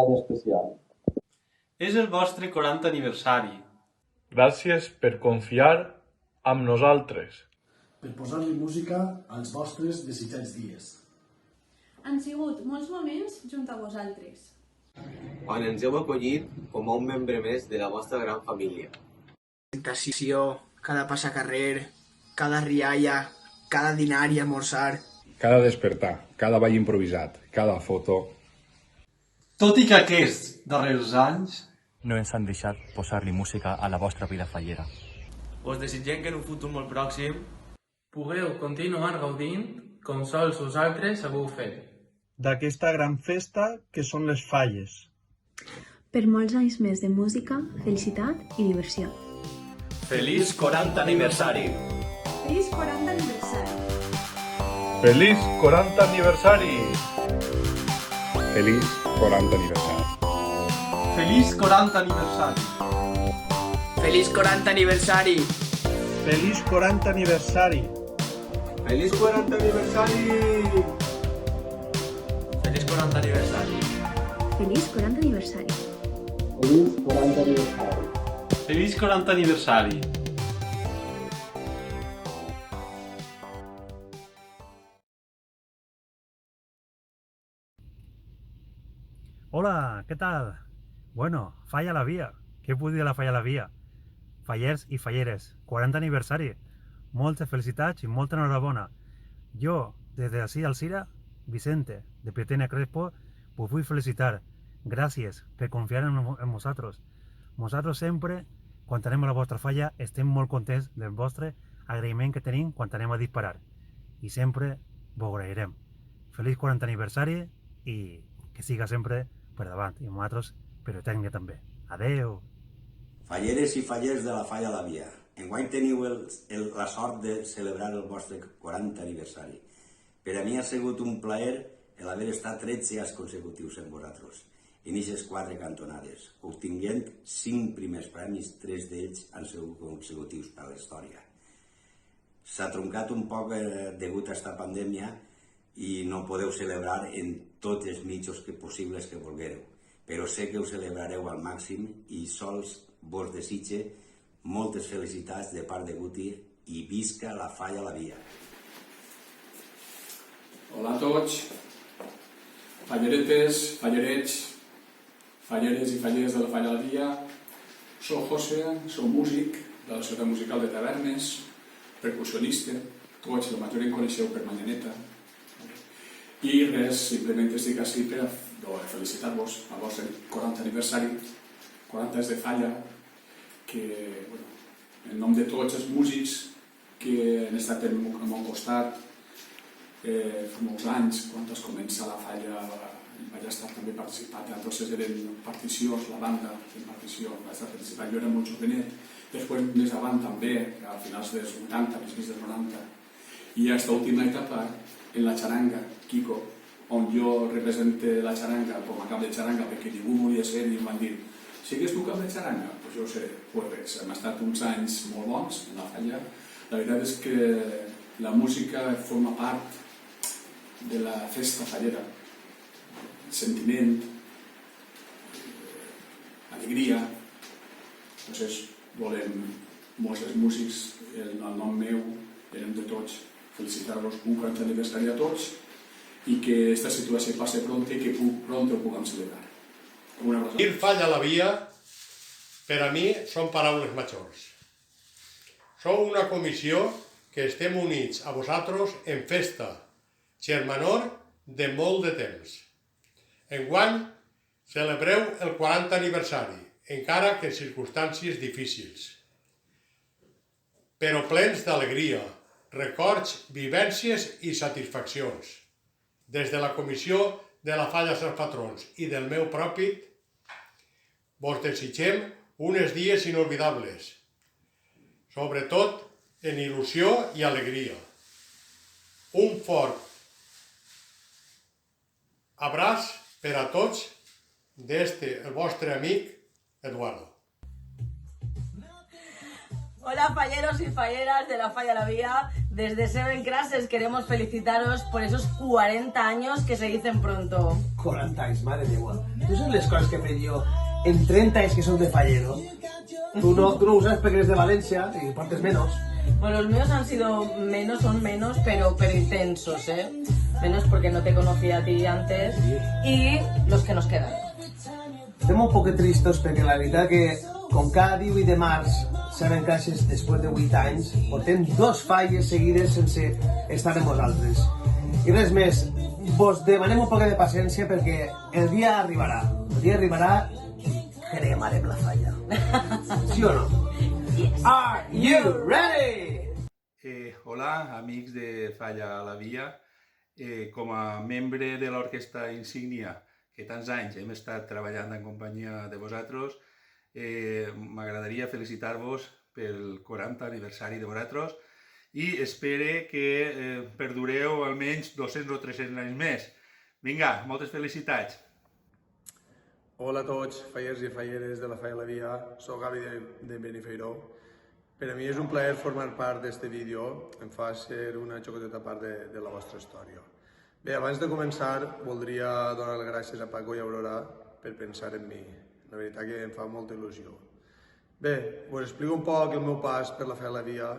tan especial. És el vostre 40 aniversari. Gràcies per confiar amb nosaltres. Per posar-li música als vostres desitjats dies. Han sigut molts moments junt a vosaltres. Quan ens heu acollit com a un membre més de la vostra gran família. Presentació, cada passacarrer, cada rialla, cada dinar i esmorzar. Cada despertar, cada ball improvisat, cada foto. Tot i que aquests darrers anys no ens han deixat posar-li música a la vostra vida fallera. Us desitgem que en un futur molt pròxim pugueu continuar gaudint com sols vosaltres sabeu fer. D'aquesta gran festa que són les falles. Per molts anys més de música, felicitat i diversió. Feliç 40 aniversari! Feliç 40 aniversari! Feliç 40 aniversari! Feliç 40 aniversari! Feliç 40 aniversari! Feliç 40 aniversari! Feliç 40 aniversari! Feliç 40 aniversari! Feliç 40 aniversari! Feliç 40 aniversari! Feliç 40 aniversari! Feliç 40 aniversari! Hola, ¿qué tal? Bueno, falla la via. Què puc dir de la falla la via? Fallers i falleres, 40 aniversari. Moltes felicitats i molta enhorabona. Jo, des d'ací al Cira, Vicente, de Pietena Crespo, vos vull felicitar. Gràcies per confiar en nosaltres. Nosaltres sempre, quan anem a la vostra falla, estem molt contents del vostre agraïment que tenim quan anem a disparar. I sempre vos agrairem. Feliç 40 aniversari i que siga sempre per davant. I nosaltres per etèrnia també. Adeu! Falleres i fallers de la Falla la Via, enguany teniu la sort de celebrar el vostre 40 aniversari. Per a mi ha sigut un plaer l'haver estat 13 anys consecutius amb vosaltres, en aquestes 4 cantonades, obtinguent 5 primers premis, 3 d'ells han sigut consecutius per a la història. S'ha truncat un poc degut a aquesta pandèmia i no podeu celebrar en tots els mitjans possibles que volguereu, però sé que ho celebrareu al màxim i sols vos desitge moltes felicitats de part de Guti i visca la Falla la Via. Hola a tots, falleretes, fallerets, falleres i fallers de la Falla la Via. Soc José, soc músic de la Societat Musical de Tavernes, percussionista, tots la majoria em coneixeu per Manyaneta. I res, simplement estic així per felicitar-vos al vostre 40 aniversari, 40 anys de Falla, que, bueno, en nom de tots els músics que han estat al meu costat, fa molts anys, quan es comença la Falla, vaig estar també participat, entonces eren particions, la banda en partició, vaig estar participant, jo era molt jovenet, després més avant també, a finals dels 80, principis dels 90, i aquesta última etapa, en la xaranga, Kiko, on jo represente la xaranga com a cap de xaranga perquè ningú volia ser i em van dir sigues tu cap de xaranga? Doncs jo ho seré. Pues res, hem estat uns anys molt bons en la Falla. La veritat és que la música forma part de la festa fallera. Sentiment, alegria. Entonces volem molts dels músics, el nom meu, el nom de tots, felicitar-vos un 40 aniversari a tots i que aquesta situació passi pronta i que pronta ho puguem celebrar. Dir Falla la Via, per a mi, són paraules majors. Sou una comissió que estem units a vosaltres en festa, germanor de molt de temps. Enguany celebreu el 40 aniversari, encara que en circumstàncies difícils, però plens d'alegria, records, vivències i satisfaccions. Des de la comissió de la Falla dels Patrons i del meu propi, vos desitgem uns dies inolvidables, sobretot en il·lusió i alegria. Un fort abraç per a tots d'este, el vostre amic Eduardo. Hola falleros y falleras de la Falla la Vía, Desde Seven Crashes queremos felicitaros por esos 40 años que se dicen pronto. 40 anys, mare meua. Tu saps les coses que he fet jo en 30 anys que soc de Fallero? Tu no ho sabes perquè eres de València i portes menos. Bueno, los míos han sido son menos, pero intensos, ¿eh? Menos porque no te conocía a ti antes y los que nos quedan. Estem un poc tristos perquè la veritat que com cada 18 de març Seven Crashes després de 8 anys portem 2 falles seguides sense estar amb vosaltres. I res més, vos demanem un poc de paciència perquè el dia arribarà. El dia arribarà i cremarem la falla. Sí o no? Yes. Are you ready? Hola, amics de Falla a la Via. Com a membre de l'orquestra Insígnia, que tants anys hem estat treballant en companyia de vosaltres, m'agradaria felicitar-vos pel 40 aniversari de vosaltres i espero que perdureu almenys 200 o 300 anys més. Vinga, moltes felicitats! Hola a tots, fallers i falleres de la Falla a la Via, soc Gavi de Benifeiró. Per a mi és un plaer formar part d'aquest vídeo, em fa ser una xocoteta part de la vostra història. Bé, abans de començar, voldria donar les gràcies a Paco i Aurora per pensar en mi. La veritat que em fa molta il·lusió. Bé, us explico un poc el meu pas per la Falla a la Via.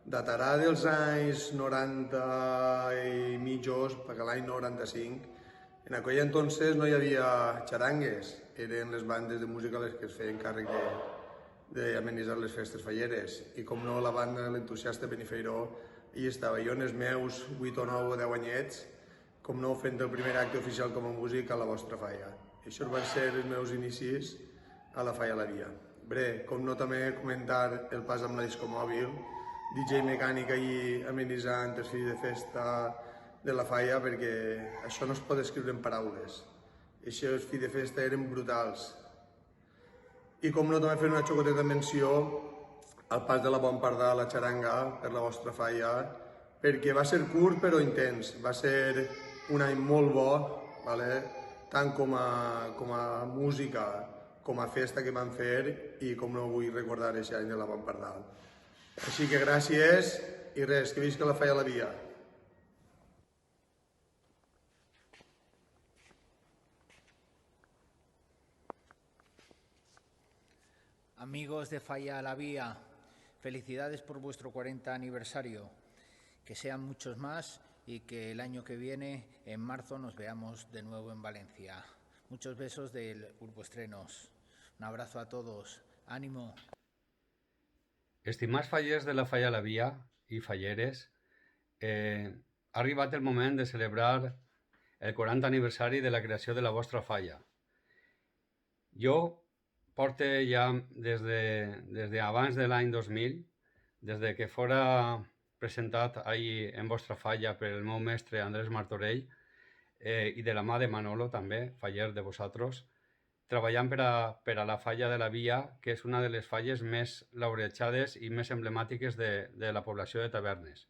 Datarà dels anys 90 i mitjos, perquè l'any 95. En aquell entonces no hi havia xarangues, eren les bandes de música les que es feien càrrec d'amenitzar les festes falleres. I com no, la banda L'Entusiasta Benifeiró hi estava jo en els meus 8 o 9 o 10 anyets, com no, fent el primer acte oficial com a músic a la vostra falla. Això van ser els meus inicis a la Falla a la Via. Bé, com no, també comentar el pas amb la discomòbil, DJ mecànic allí amenitzant els fills de festa de la Falla, perquè això no es pot escriure en paraules. Aquests fills de festa eren brutals. I com no, també fer una xocoteta menció al pas de la Bon Pardà a la xaranga per la vostra Falla, perquè va ser curt però intens. Va ser un any molt bo, tant com a música, com a festa que vam fer i com no vull recordar aquest any de la Bon Pardà. Així que gràcies i res, que visca la Falla a la Via. Amigos de Falla a la Vía, felicidades por vuestro 40 aniversario. Que sean muchos más y que el año que viene, en marzo, nos veamos de nuevo en Valencia. Muchos besos del Urboestrenos. Un abrazo a todos. ¡Ánimo! Estimats fallers de la Falla a la Via i falleres, ha arribat el moment de celebrar el 40 aniversari de la creació de la vostra falla. Jo porto ja des d'abans de l'any 2000, des que fora presentat ahir en vostra falla per el meu mestre Andrés Martorell i de la mà de Manolo també, faller de vosaltres, treballant per a la Falla de la Via, que és una de les falles més laureatjades i més emblemàtiques de la població de Tavernes.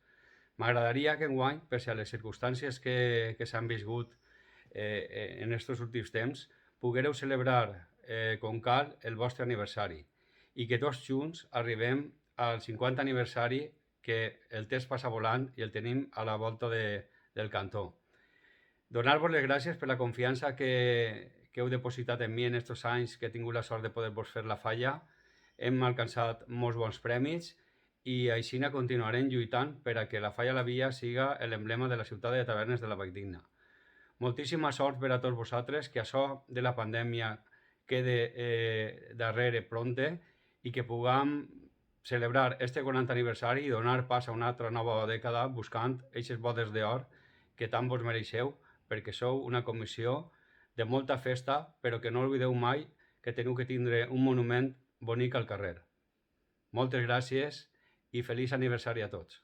M'agradaria que enguany, pese a les circumstàncies que s'han viscut en aquests últims temps, poguéreu celebrar com cal el vostre aniversari i que tots junts arribem al 50 aniversari, que el temps passa volant i el tenim a la volta del cantó. Donar-vos les gràcies per la confiança que heu depositat en mi en aquests anys que he tingut la sort de poder-vos fer la falla. Hem alcançat molts bons premis i així continuarem lluitant per a que la Falla a la Via siga l'emblema de la ciutat de Tavernes de la Valldigna. Moltíssima sort per a tots vosaltres, que això de la pandèmia quede darrere pronte i que puguem celebrar este 40 aniversari i donar pas a una altra nova dècada buscant aquestes bodes d'or que tant vos mereixeu, perquè sou una comissió de molta festa, però que no oblideu mai que teniu que tindre un monument bonic al carrer. Moltes gràcies i feliç aniversari a tots.